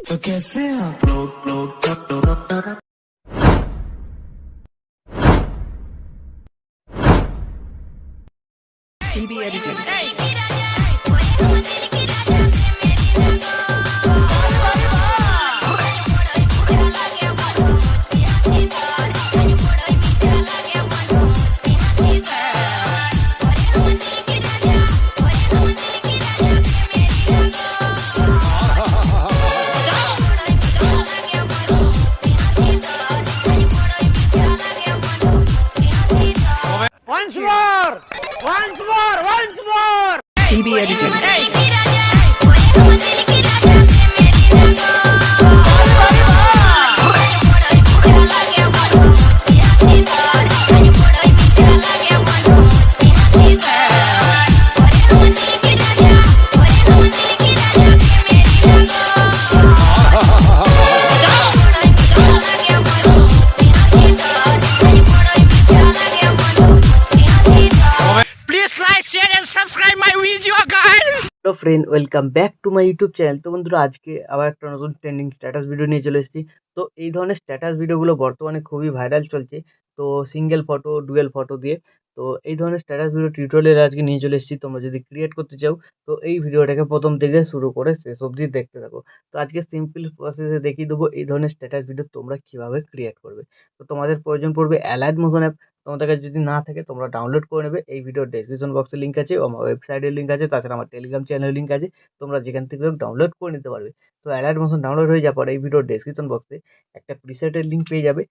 तो कैसे आप लोग CB editing. Once more. CB editing. Please like, share and subscribe my video, guys. Hello friend, welcome back to my YouTube channel. তো বন্ধুরা, আজকে আবার একটা নতুন ট্রেন্ডিং স্ট্যাটাস ভিডিও নিয়ে চলে এসেছি। তো এই ধরনের স্ট্যাটাস ভিডিওগুলো বর্তমানে খুবই ভাইরাল চলছে। তো সিঙ্গেল ফটো, ডুয়েল ফটো দিয়ে তো এই ধরনের স্ট্যাটাস ভিডিও টিউটোরিয়াল আজকে নিয়ে চলে এসেছি। তোমরা যদি ক্রিয়েট করতে চাও তো এই ভিডিওটাকে প্রথম থেকে শুরু করে শেষ অবধি দেখতে থাকো। তো আজকে সিম্পল প্রসেসে দেখিয়ে দেবো এই ধরনের স্ট্যাটাস ভিডিও তোমরা কীভাবে ক্রিয়েট করবে। তো তোমাদের প্রয়োজন পড়বে অ্যালাইট মোশন অ্যাপ। তোমাদের কাছে যদি না থাকে তোমরা ডাউনলোড করে নেবে। এই ভিডিওর ডেসক্রিপশন বক্সে লিঙ্ক আছে, আমার ওয়েবসাইটের লিঙ্ক আছে, তাছাড়া আমার টেলিগ্রাম চ্যানেলের লিঙ্ক আছে। তোমরা যেখান থেকে ডাউনলোড করে নিতে পারবে। তো অ্যালাইট মোশন ডাউনলোড হয়ে যাওয়ার পর এই ভিডিওর ডেসক্রিপশন বক্সে একটা প্রিসেটের লিঙ্ক পেয়ে যাবে,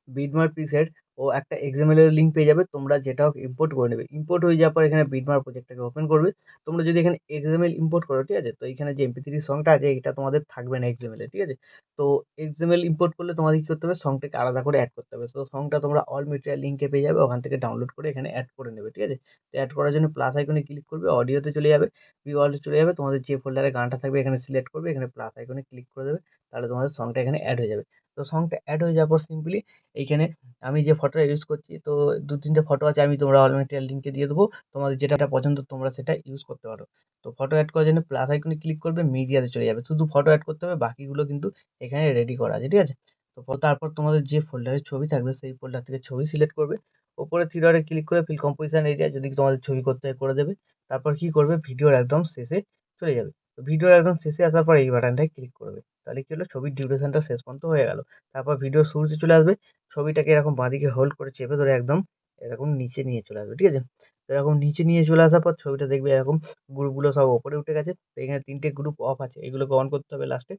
বিটমার্ক প্রিসেট, ও একটা এক্সএমএল এর লিঙ্ক পেয়ে যাবে। তোমরা যেটা হোক ইম্পোর্ট করে নেবে। ইম্পোর্ট হয়ে যাওয়ার পর এখানে বিটমার্ক প্রজেক্টটাকে ওপেন করবে। তোমরা যদি এখানে এক্সএমএল ইম্পোর্ট করো, ঠিক আছে, তো এখানে যে এমপি3 সংটা আছে এটা তোমাদের থাকবে না এক্সএমএল এ, ঠিক আছে। তো এক্সএমএল ইম্পোর্ট করলে তোমাদের কি করতে হবে, সংটাকে আলাদা করে অ্যাড করতে হবে। তো সংটা তোমরা অল মেটেরিয়াল লিঙ্কে পেয়ে যাবে, ওখান থেকে ডাউনলোড করে এখানে অ্যাড করে নেবে, ঠিক আছে। তো অ্যাড করার জন্য প্লাস আইকনে ক্লিক করবে, অডিওতে চলে যাবে, ভিওয়ালে চলে যাবে, তোমাদের যে ফোল্ডারে গানটা থাকবে এখানে সিলেক্ট করবে, এখানে প্লাস আইকনে ক্লিক করে দেবে, তাহলে তোমাদের সংটা এখানে অ্যাড হয়ে যাবে। তো সংটা অ্যাড হয়ে যাওয়ার পর সিম্পলি এইখানে আমি যে ফটোটা ইউজ করছি, তো 2-3টে ফটো আছে, আমি তোমরা অল মেটেরিয়াল লিঙ্কে দিয়ে দেবো। তোমাদের যেটা পছন্দ তোমরা সেটা ইউজ করতে পারো। তো ফটো অ্যাড করার জন্য প্লাস আইকনে ক্লিক করবে, মিডিয়াতে চলে যাবে, শুধু ফটো অ্যাড করতে হবে, বাকিগুলো কিন্তু এখানে রেডি করা আছে, ঠিক আছে। তো তারপর তোমাদের যে ফোল্ডারে ছবি থাকবে সেই ফোল্ডার থেকে ছবি সিলেক্ট করবে, ওপরে থ্রি ডটে ক্লিক করে ফিল কম্পোজিশন এরিয়া যদি তোমাদের ছবি করতে হয় করে দেবে। তারপর কি করবে, ভিডিওর একদম শেষে চলে যাবে। তো ভিডিওর একদম শেষে আসার পর এই বাটনটায় ক্লিক করবে, তাহলে কি হলো, ছবির ডিউরেশনটা শেষ পর্যন্ত হয়ে গেল। তারপর ভিডিওর শুরুতে চলে আসবে, ছবিটাকে এরকম বাঁদিকে হোল্ড করে চেপে ধরে একদম এরকম নিচে নিয়ে চলে আসবে, ঠিক আছে। তো এরকম নিচে নিয়ে চলে আসার পর ছবিটা দেখবে এরকম গ্রুপগুলো সব ওপরে উঠে গেছে। তো এখানে 3টে গ্রুপ অফ আছে, এগুলোকে অন করতে হবে লাস্টে।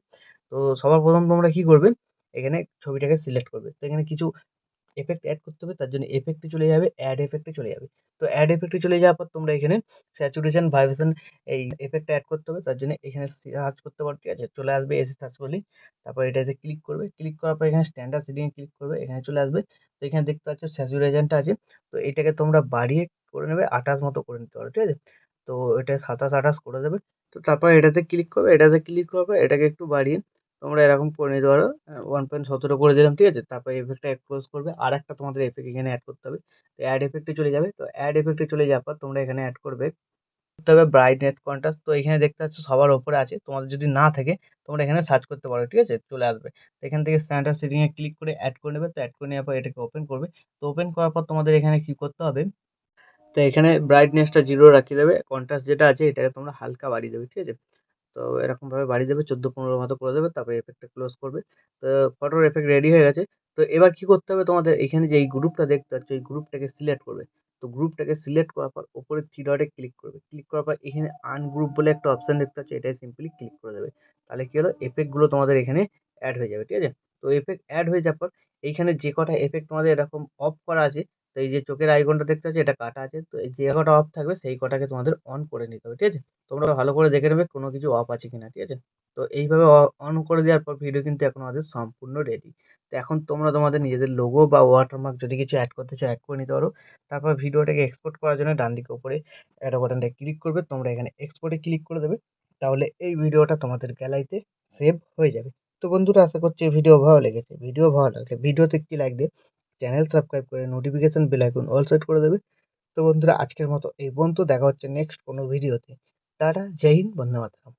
তো সবার প্রথম তোমরা কি করবে, এখানে ছবিটাকে সিলেক্ট করবে। তো এখানে কিছু এফেক্ট অ্যাড করতে হবে, তার জন্য এফেক্টে চলে যাবে, অ্যাড এফেক্টে চলে যাবে। তো অ্যাড এফেক্টে চলে যাওয়ার পর তোমরা এখানে স্যাচুরেশন, ভাইব্রেশন এই এফেক্টটা অ্যাড করতে হবে, তার জন্য এখানে সার্চ করতে পারো, ঠিক আছে, চলে আসবে, এসে সার্চ করলেই তারপর এটাতে ক্লিক করবে। ক্লিক করার পর এখানে স্ট্যান্ডার্ড সেটিংয়ে ক্লিক করবে, এখানে চলে আসবে। তো এখানে দেখতে পাচ্ছ স্যাচুরেশনটা আছে, তো এটাকে তোমরা বাড়িয়ে করে নেবে, 28 মতো করে নিতে পারো, ঠিক আছে। তো এটা 27-28 করে দেবে। তো তারপর এটাতে ক্লিক করবে, এটাতে ক্লিক করার পর এটাকে একটু বাড়িয়ে তোমরা এরকম করে নিতে পারো, 1.17 করে দিলাম, ঠিক আছে। তারপর এফেক্টটা ক্লোজ করবে, আর একটা তোমাদের এফেক্ট এখানে অ্যাড করতে হবে। তো অ্যাড এফেক্টে চলে যাবে, তো অ্যাড এফেক্টে চলে যাওয়ার পর তোমরা এখানে অ্যাড করতে হবে ব্রাইটনেস কন্ট্রাস্ট। তো এখানে দেখতে পাচ্ছ সবার ওপরে আছে, তোমাদের যদি না থাকে তোমরা এখানে সার্চ করতে পারো, ঠিক আছে, চলে আসবে। তো এখান থেকে স্ট্যান্ডার্ড সেটিংয়ে ক্লিক করে অ্যাড করে নেবে। তো অ্যাড করে নেওয়ার পর এটাকে ওপেন করবে। তো ওপেন করার পর তোমাদের এখানে কি করতে হবে, তো এখানে ব্রাইটনেসটা 0 রাখিয়ে দেবে, কন্ট্রাস্ট যেটা আছে এটাকে তোমরা হালকা বাড়িয়ে দেবে, ঠিক আছে। তো এরকমভাবে বাড়িয়ে দেবে, 14-15 মতো করে দেবে, তারপরে এফেক্টটা ক্লোজ করবে। তো ফটোর এফেক্ট রেডি হয়ে গেছে। তো এবার কি করতে হবে, তোমাদের এখানে যে এই গ্রুপটা দেখতে পাচ্ছ এই গ্রুপটাকে সিলেক্ট করবে। তো গ্রুপটাকে সিলেক্ট করার পর উপরে থ্রি ডটে ক্লিক করবে, ক্লিক করার পর এখানে আনগ্রুপ বলে একটা অপশন দেখতে পাচ্ছ, এটাই সিম্পলি ক্লিক করে দেবে। তাহলে কি হলো, এফেক্টগুলো তোমাদের এখানে অ্যাড হয়ে যাবে, ঠিক আছে। তো এফেক্ট অ্যাড হয়ে যাওয়ার পর এইখানে যে কটা এফেক্ট তোমাদের এরকম অফ করা আছে, তো এই যে চোখের আইকনটা দেখতে পাচ্ছ এটা কাটা আছে, তো এই যে কটা অফ থাকবে সেই কটাকে তোমাদের অন করে নিতে হবে, ঠিক আছে। তোমরা ভালো করে দেখে নেবে কোনো কিছু অফ আছে কিনা, ঠিক আছে। তো এইভাবে অন করে দেওয়ার পর ভিডিও কিন্তু এখন আমাদের সম্পূর্ণ রেডি। তো এখন তোমরা তোমাদের নিজেদের লোগো বা ওয়াটারমার্ক যদি কিছু অ্যাড করতে চাও অ্যাড করে নিতে পারো। তারপর ভিডিওটাকে এক্সপোর্ট করার জন্য ডান দিকে উপরে অ্যারো বাটনটা ক্লিক করবে, তোমরা এখানে এক্সপোর্টে ক্লিক করে দেবে, তাহলে এই ভিডিওটা তোমাদের গ্যালারিতে সেভ হয়ে যাবে। তো বন্ধুরা, আশা করছি এই ভিডিও ভালো লেগেছে। ভিডিও ভালো লাগলে ভিডিওতে একটি লাইক দিয়ে চ্যানেল সাবস্ক্রাইব করে notification bell icon all set করে দেবে। তো বন্ধুরা, আজকের মতো এই পর্যন্ত, দেখা হচ্ছে নেক্সট কোনো ভিডিওতে। টাটা, জয় হিন্দ, বন্দে মাতরম।